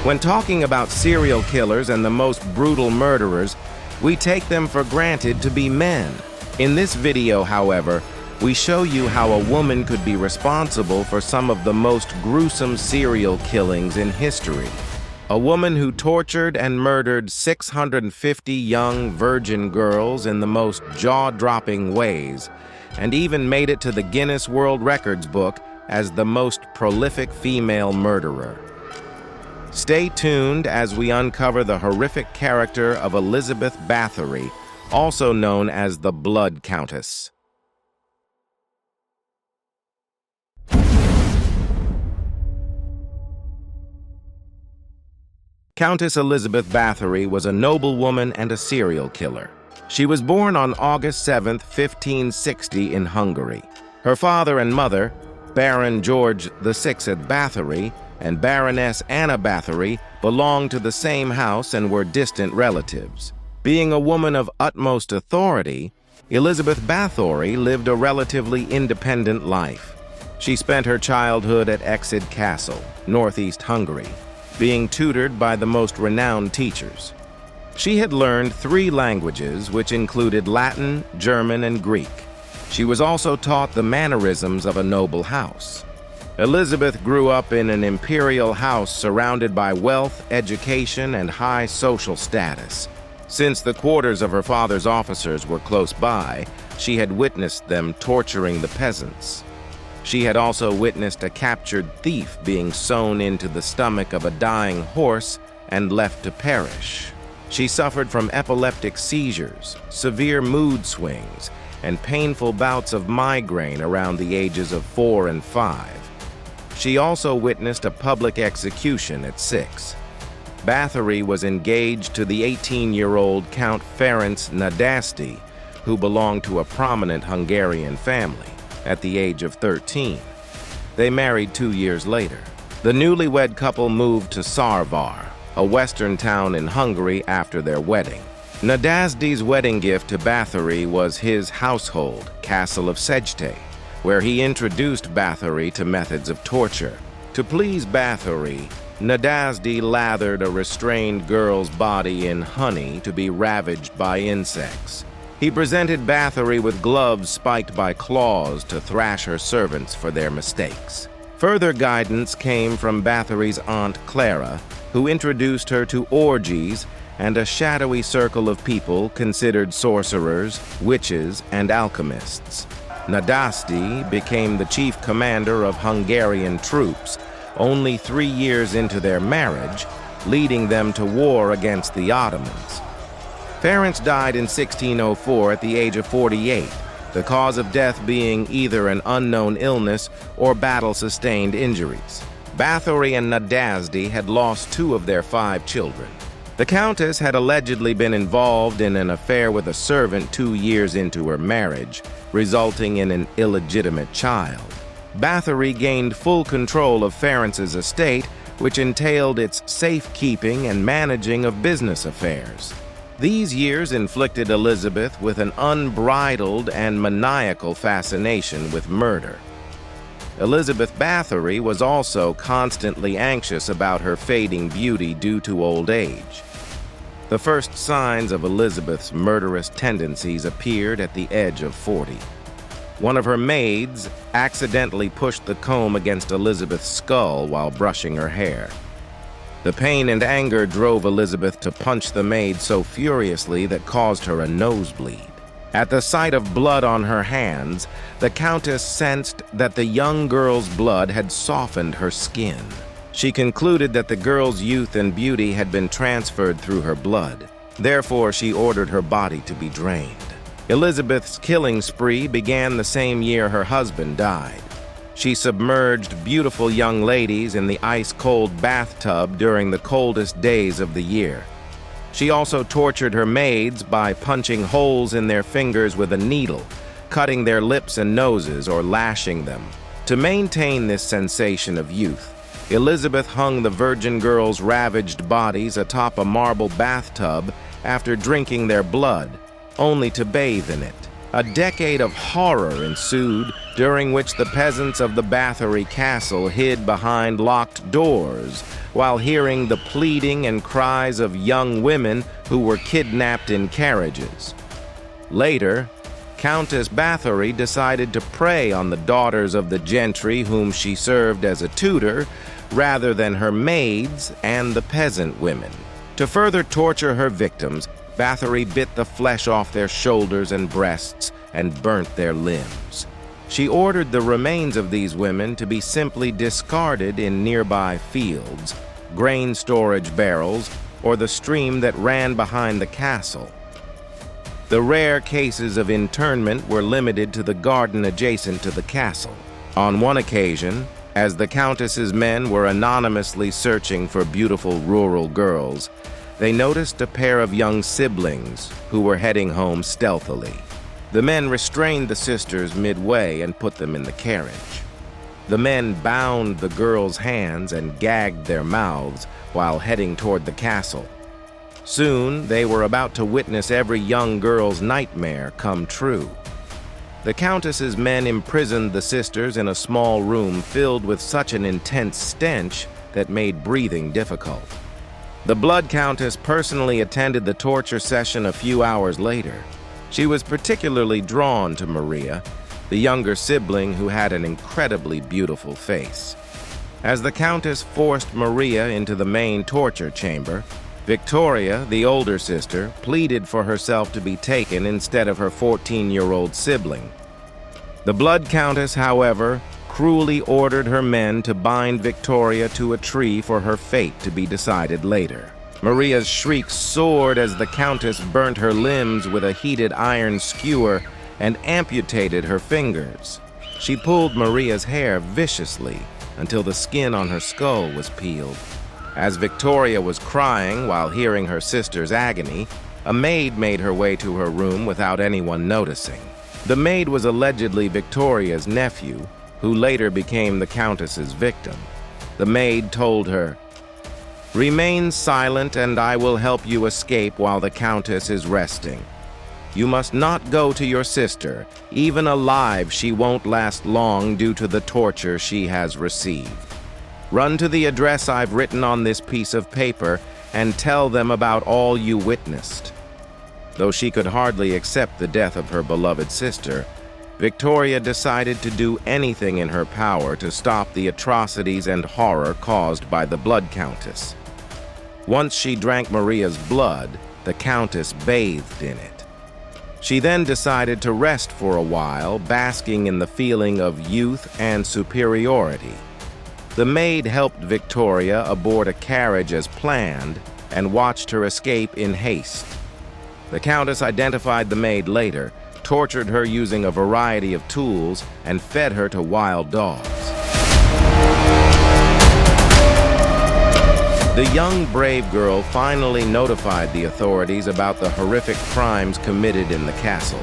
When talking about serial killers and the most brutal murderers, we take them for granted to be men. In this video, however, we show you how a woman could be responsible for some of the most gruesome serial killings in history. A woman who tortured and murdered 650 young virgin girls in the most jaw-dropping ways, and even made it to the Guinness World Records book as the most prolific female murderer. Stay tuned as we uncover the horrific character of Elizabeth Báthory, also known as the Blood Countess. Countess Elizabeth Báthory was a noblewoman and a serial killer. She was born on August 7, 1560 in Hungary. Her father and mother, Baron George VI Báthory and Baroness Anna Báthory, belonged to the same house and were distant relatives. Being a woman of utmost authority, Elizabeth Báthory lived a relatively independent life. She spent her childhood at Exid Castle, northeast Hungary, being tutored by the most renowned teachers. She had learned 3 languages, which included Latin, German, and Greek. She was also taught the mannerisms of a noble house. Elizabeth grew up in an imperial house surrounded by wealth, education, and high social status. Since the quarters of her father's officers were close by, she had witnessed them torturing the peasants. She had also witnessed a captured thief being sewn into the stomach of a dying horse and left to perish. She suffered from epileptic seizures, severe mood swings, and painful bouts of migraine around the ages of 4 and 5. She also witnessed a public execution at 6. Báthory was engaged to the 18-year-old Count Ferenc Nadasdy, who belonged to a prominent Hungarian family, at the age of 13. They married 2 years later. The newlywed couple moved to Sarvar, a western town in Hungary, after their wedding. Nadasdy's wedding gift to Báthory was his household, Castle of Szegety, where he introduced Báthory to methods of torture. To please Báthory, Nadasdy lathered a restrained girl's body in honey to be ravaged by insects. He presented Báthory with gloves spiked by claws to thrash her servants for their mistakes. Further guidance came from Báthory's aunt Clara, who introduced her to orgies and a shadowy circle of people considered sorcerers, witches, and alchemists. Nadasdy became the chief commander of Hungarian troops only 3 years into their marriage, leading them to war against the Ottomans. Ferenc died in 1604 at the age of 48, the cause of death being either an unknown illness or battle-sustained injuries. Báthory and Nadasdy had lost 2 of their 5 children. The Countess had allegedly been involved in an affair with a servant 2 years into her marriage, resulting in an illegitimate child. Báthory gained full control of Ferenc's estate, which entailed its safekeeping and managing of business affairs. These years inflicted Elizabeth with an unbridled and maniacal fascination with murder. Elizabeth Báthory was also constantly anxious about her fading beauty due to old age. The first signs of Elizabeth's murderous tendencies appeared at the age of 40. One of her maids accidentally pushed the comb against Elizabeth's skull while brushing her hair. The pain and anger drove Elizabeth to punch the maid so furiously that caused her a nosebleed. At the sight of blood on her hands, the Countess sensed that the young girl's blood had softened her skin. She concluded that the girl's youth and beauty had been transferred through her blood. Therefore, she ordered her body to be drained. Elizabeth's killing spree began the same year her husband died. She submerged beautiful young ladies in the ice-cold bathtub during the coldest days of the year. She also tortured her maids by punching holes in their fingers with a needle, cutting their lips and noses, or lashing them. To maintain this sensation of youth, Elizabeth hung the virgin girls' ravaged bodies atop a marble bathtub after drinking their blood, only to bathe in it. A decade of horror ensued, during which the peasants of the Báthory castle hid behind locked doors, while hearing the pleading and cries of young women who were kidnapped in carriages. Later, Countess Báthory decided to prey on the daughters of the gentry whom she served as a tutor, rather than her maids and the peasant women. To further torture her victims, Báthory bit the flesh off their shoulders and breasts and burnt their limbs. She ordered the remains of these women to be simply discarded in nearby fields, grain storage barrels, or the stream that ran behind the castle. The rare cases of internment were limited to the garden adjacent to the castle. On one occasion, as the Countess's men were anonymously searching for beautiful rural girls, they noticed a pair of young siblings who were heading home stealthily. The men restrained the sisters midway and put them in the carriage. The men bound the girls' hands and gagged their mouths while heading toward the castle. Soon, they were about to witness every young girl's nightmare come true. The Countess's men imprisoned the sisters in a small room filled with such an intense stench that made breathing difficult. The Blood Countess personally attended the torture session a few hours later. She was particularly drawn to Maria, the younger sibling who had an incredibly beautiful face. As the Countess forced Maria into the main torture chamber, Victoria, the older sister, pleaded for herself to be taken instead of her 14-year-old sibling. The Blood Countess, however, cruelly ordered her men to bind Victoria to a tree for her fate to be decided later. Maria's shrieks soared as the Countess burnt her limbs with a heated iron skewer and amputated her fingers. She pulled Maria's hair viciously until the skin on her skull was peeled. As Victoria was crying while hearing her sister's agony, a maid made her way to her room without anyone noticing. The maid was allegedly Victoria's nephew, who later became the Countess's victim. The maid told her, "Remain silent and I will help you escape while the Countess is resting. You must not go to your sister. Even alive, she won't last long due to the torture she has received. Run to the address I've written on this piece of paper and tell them about all you witnessed." Though she could hardly accept the death of her beloved sister, Victoria decided to do anything in her power to stop the atrocities and horror caused by the Blood Countess. Once she drank Maria's blood, the Countess bathed in it. She then decided to rest for a while, basking in the feeling of youth and superiority. The maid helped Victoria aboard a carriage as planned and watched her escape in haste. The Countess identified the maid later, tortured her using a variety of tools, and fed her to wild dogs. The young brave girl finally notified the authorities about the horrific crimes committed in the castle.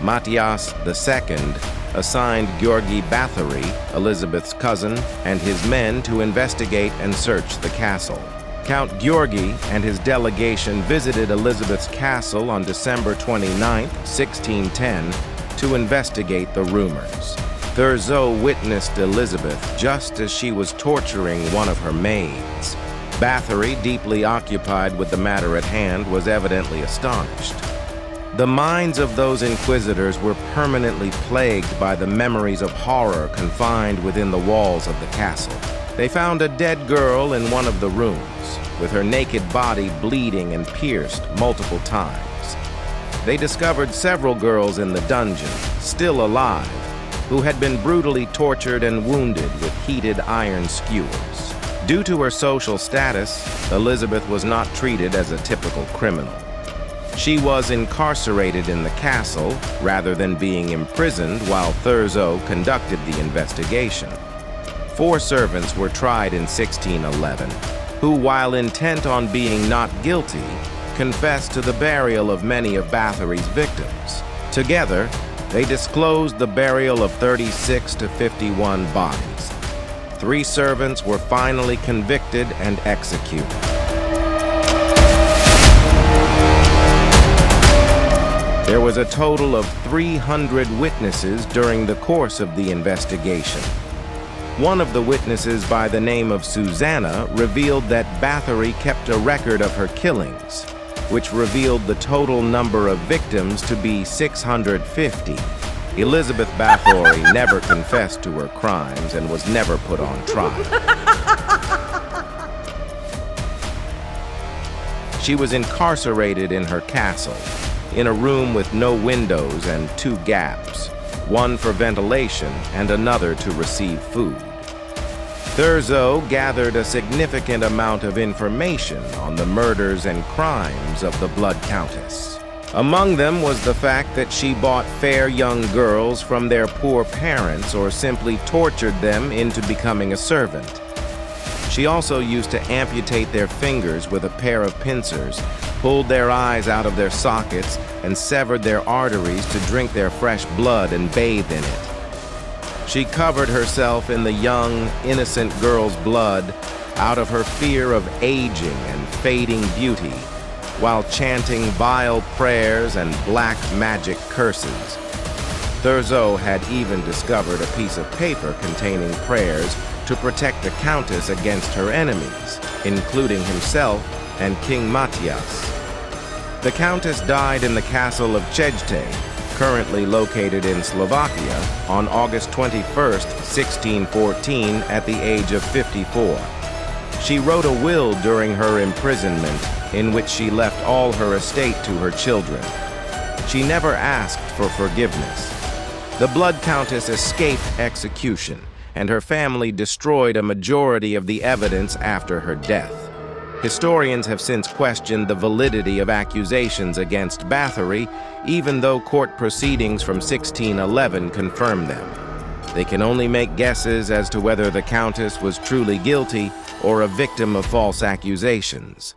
Matthias II assigned Georgi Báthory, Elizabeth's cousin, and his men to investigate and search the castle. Count Georgi and his delegation visited Elizabeth's castle on December 29, 1610, to investigate the rumors. Thurzo witnessed Elizabeth just as she was torturing one of her maids. Báthory, deeply occupied with the matter at hand, was evidently astonished. The minds of those inquisitors were permanently plagued by the memories of horror confined within the walls of the castle. They found a dead girl in one of the rooms, with her naked body bleeding and pierced multiple times. They discovered several girls in the dungeon, still alive, who had been brutally tortured and wounded with heated iron skewers. Due to her social status, Elizabeth was not treated as a typical criminal. She was incarcerated in the castle rather than being imprisoned while Thurzo conducted the investigation. 4 servants were tried in 1611, who, while intent on being not guilty, confessed to the burial of many of Báthory's victims. Together, they disclosed the burial of 36 to 51 bodies. 3 servants were finally convicted and executed. There was a total of 300 witnesses during the course of the investigation. One of the witnesses by the name of Susanna revealed that Báthory kept a record of her killings, which revealed the total number of victims to be 650. Elizabeth Báthory never confessed to her crimes and was never put on trial. She was incarcerated in her castle, in a room with no windows and 2 gaps, one for ventilation and another to receive food. Thurzo gathered a significant amount of information on the murders and crimes of the Blood Countess. Among them was the fact that she bought fair young girls from their poor parents or simply tortured them into becoming a servant. She also used to amputate their fingers with a pair of pincers, pulled their eyes out of their sockets, and severed their arteries to drink their fresh blood and bathe in it. She covered herself in the young, innocent girl's blood out of her fear of aging and fading beauty, while chanting vile prayers and black magic curses. Thurzo had even discovered a piece of paper containing prayers to protect the Countess against her enemies, including himself and King Matthias. The Countess died in the castle of Chejte, currently located in Slovakia, on August 21st, 1614, at the age of 54. She wrote a will during her imprisonment in which she left all her estate to her children. She never asked for forgiveness. The Blood Countess escaped execution, and her family destroyed a majority of the evidence after her death. Historians have since questioned the validity of accusations against Báthory, even though court proceedings from 1611 confirm them. They can only make guesses as to whether the Countess was truly guilty or a victim of false accusations.